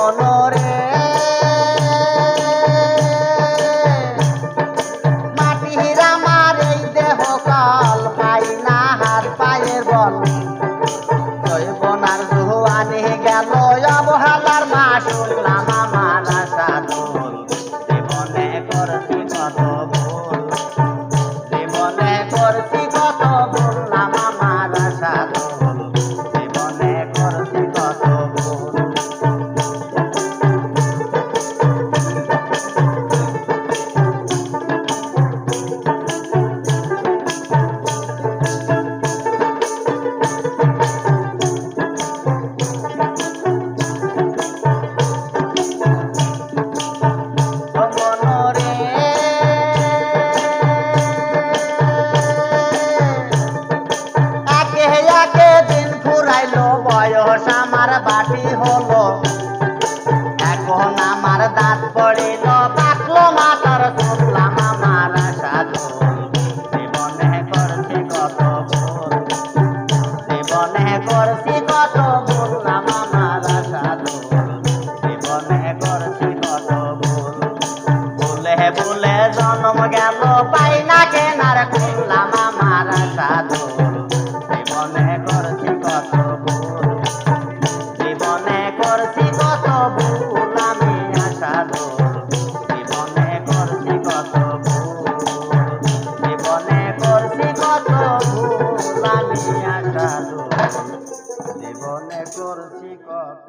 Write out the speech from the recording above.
মনরে মাটির আমার এই দেহ কাল পাই না হাত পায়ের বল জৈবনার জোয়ানি গেল অবহেলার মা শুনলাম আমার আশা দোল জীবনে করছি কত ভুল জীবনে করছি কত ভুল নাম আমার আশা দোল জীবনে করছি কত ভুল বয়স আমার বাটি হলো এখন আমার দাঁত পড়িল পাকলো মাথার শুনলাম আমার আশা দোল জীবনে করছি কত ভুল জীবনে করছি কত ভুল নাম আমার আশা দোল জীবনে করছি কত ভুল ভুলে ভুলে জন্ম গেল পাই না কেনার খুললাম আমার আশা দোল জীবনে করছি কত ভুল জীবনে করছি কত ভুল আমি আশা দোল জীবনে করছি কত ভুল জীবনে করছি কত ভুল আমি আশা দোল জীবনে করছি কত